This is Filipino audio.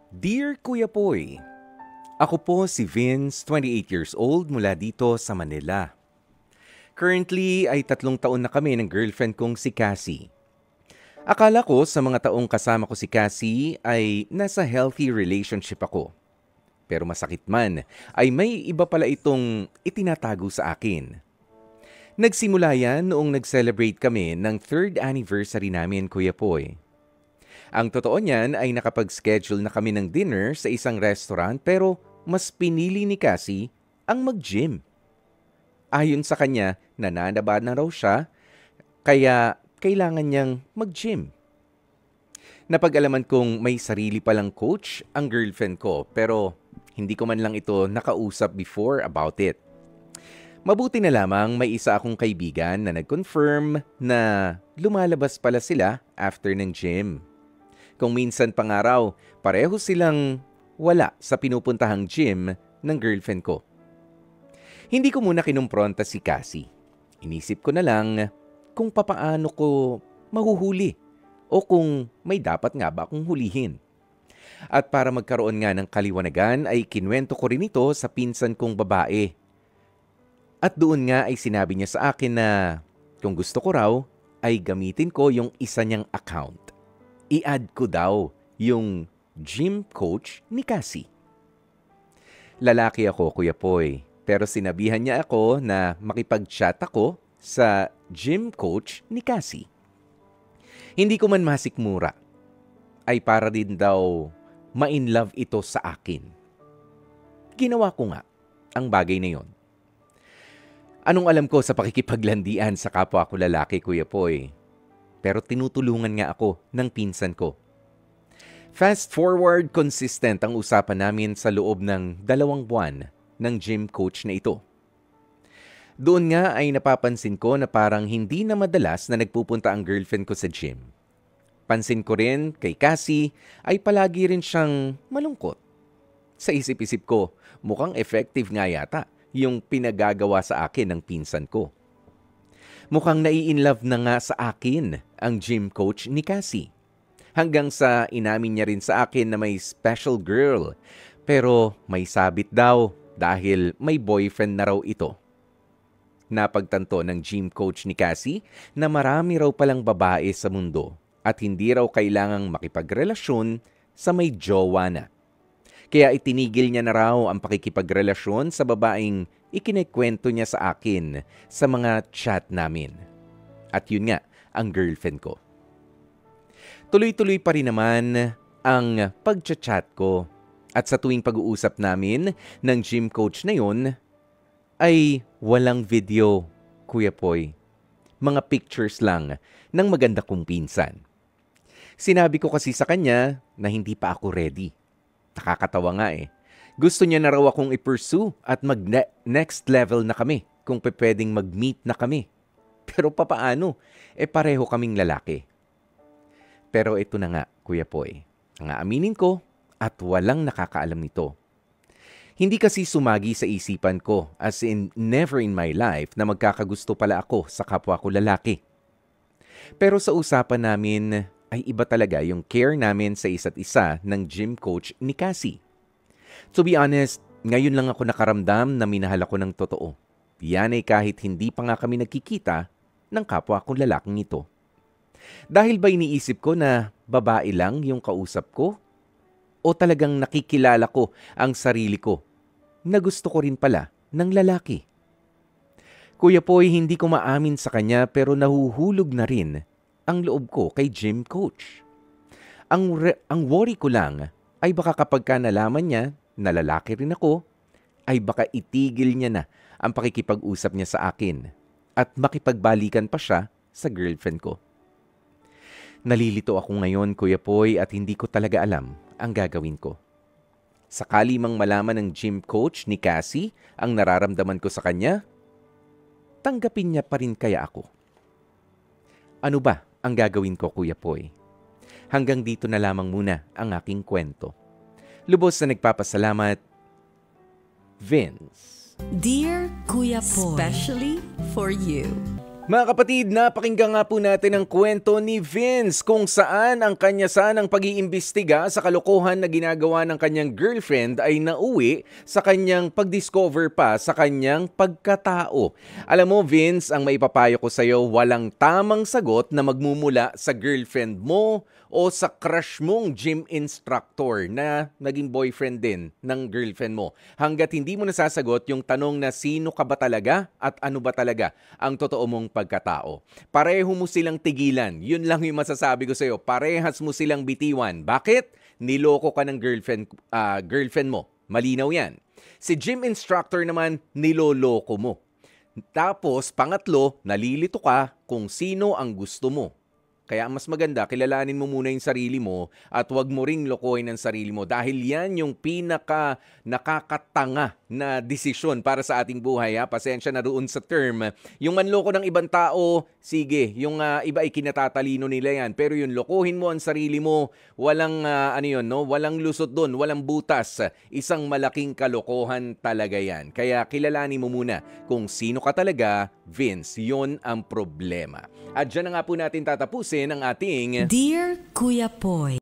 Dear Kuya Poy, ako po si Vince, 28 years old mula dito sa Manila. Currently ay 3 taon na kami ng girlfriend kong si Cassie. Akala ko sa mga taong kasama ko si Cassie ay nasa healthy relationship ako. Pero masakit man ay may iba pala itong itinatago sa akin. Nagsimula yan noong nag-celebrate kami ng 3rd anniversary namin, Kuya Poy. Ang totoo niyan ay nakapag-schedule na kami ng dinner sa isang restaurant pero mas pinili ni Cassie ang mag-gym. Ayon sa kanya, nananaba na raw siya kaya kailangan niyang mag-gym. Napag-alaman kong may sarili palang coach ang girlfriend ko pero hindi ko man lang ito nakausap before about it. Mabuti na lamang may isa akong kaibigan na nag-confirm na lumalabas pala sila after ng gym. Kung minsan pa nga raw, pareho silang wala sa pinupuntahang gym ng girlfriend ko. Hindi ko muna kinumpronta si Cassie. Inisip ko na lang kung papaano ko mahuhuli o kung may dapat nga ba akong hulihin. At para magkaroon nga ng kaliwanagan ay kinwento ko rin ito sa pinsan kong babae. At doon nga ay sinabi niya sa akin na kung gusto ko raw ay gamitin ko yung isa niyang account. I-add ko daw yung gym coach ni Cassie. Lalaki ako, Kuya Poy, pero sinabihan niya ako na makipag-chat ako sa gym coach ni Cassie. Hindi ko man masikmura, ay para din daw ma-inlove ito sa akin. Ginawa ko nga ang bagay na yon. Anong alam ko sa pakikipaglandian sa kapwa ko lalaki, Kuya Poy? Pero tinutulungan nga ako ng pinsan ko. Fast forward, consistent ang usapan namin sa loob ng 2 buwan ng gym coach na ito. Doon nga ay napapansin ko na parang hindi na madalas na nagpupunta ang girlfriend ko sa gym. Pansin ko rin kay Cassie ay palagi rin siyang malungkot. Sa isip-isip ko, mukhang effective nga yata yung pinagagawa sa akin ng pinsan ko. Mukhang nai-inlove na nga sa akin ang gym coach ni Cassie. Hanggang sa inamin niya rin sa akin na may special girl. Pero may sabit daw dahil may boyfriend na raw ito. Napagtanto ng gym coach ni Cassie na marami raw palang babae sa mundo at hindi raw kailangang makipagrelasyon sa may jowa na. Kaya itinigil niya na raw ang pakikipagrelasyon sa babaeng ikinekwento niya sa akin sa mga chat namin. At yun nga, ang girlfriend ko. Tuloy-tuloy pa rin naman ang pagchat-chat ko. At sa tuwing pag-uusap namin ng gym coach na yun, ay walang video, Kuya Poy. Mga pictures lang ng maganda kong pinsan. Sinabi ko kasi sa kanya na hindi pa ako ready. Nakakatawa nga eh. Gusto niya na raw akong i-pursue at mag-next level na kami kung pwedeng mag-meet na kami. Pero papaano? Pareho kaming lalaki. Pero ito na nga, Kuya Poy. Ang aaminin ko at walang nakakaalam nito. Hindi kasi sumagi sa isipan ko as in never in my life na magkakagusto pala ako sa kapwa ko lalaki. Pero sa usapan namin ay iba talaga yung care namin sa isa't isa ng gym coach ni Cassie. To be honest, ngayon lang ako nakaramdam na minahal ako ng totoo. Yan ay kahit hindi pa nga kami nagkikita ng kapwa kong lalaking ito. Dahil ba iniisip ko na babae lang yung kausap ko? O talagang nakikilala ko ang sarili ko na gusto ko rin pala ng lalaki? Kuya Poy, hindi ko maamin sa kanya pero nahuhulog na rin ang loob ko kay gym coach. Ang worry ko lang ay baka kapag ka nalaman niya na lalaki rin ako, ay baka itigil niya na ang pakikipag-usap niya sa akin at makipagbalikan pa siya sa girlfriend ko. Nalilito ako ngayon, Kuya Poy, at hindi ko talaga alam ang gagawin ko. Sakali mang malaman ng gym coach ni Cassie ang nararamdaman ko sa kanya, tanggapin niya pa rin kaya ako? Ano ba ang gagawin ko, Kuya Poy? Hanggang dito na lamang muna ang aking kwento. Lubos na nagpapasalamat, Vince. Dear Kuya Poy, especially for you. Mga kapatid, napakinggan nga po natin ang kwento ni Vince kung saan ang kanya sanang pag-iimbestiga sa kalokohan na ginagawa ng kanyang girlfriend ay nauwi sa kanyang pag-discover pa sa kanyang pagkatao. Alam mo Vince, ang maipapayo ko sa iyo, walang tamang sagot na magmumula sa girlfriend mo o sa crush mong gym instructor na naging boyfriend din ng girlfriend mo. Hanggat hindi mo nasasagot yung tanong na sino ka ba talaga at ano ba talaga ang totoo mong pagkatao. Pareho mo silang tigilan. Yun lang yung masasabi ko sa'yo. Parehas mo silang bitiwan. Bakit? Niloko ka ng girlfriend mo. Malinaw yan. Si gym instructor naman, niloloko mo. Tapos, pangatlo, nalilito ka kung sino ang gusto mo. Kaya mas maganda, kilalanin mo muna yung sarili mo at huwag mo ring lokohin ang sarili mo dahil yan yung pinaka nakakatanga na desisyon para sa ating buhay. Pasensya na doon sa term. Yung manloko ng ibang tao, sige, yung iba ay kinatatalino nila yan. Pero yung lokohin mo ang sarili mo, walang walang lusot doon, walang butas. Isang malaking kalokohan talaga yan. Kaya kilalanin mo muna kung sino ka talaga, Vince. Yon ang problema. At dyan na nga po natin tatapusin ang ating Dear Kuya Poy,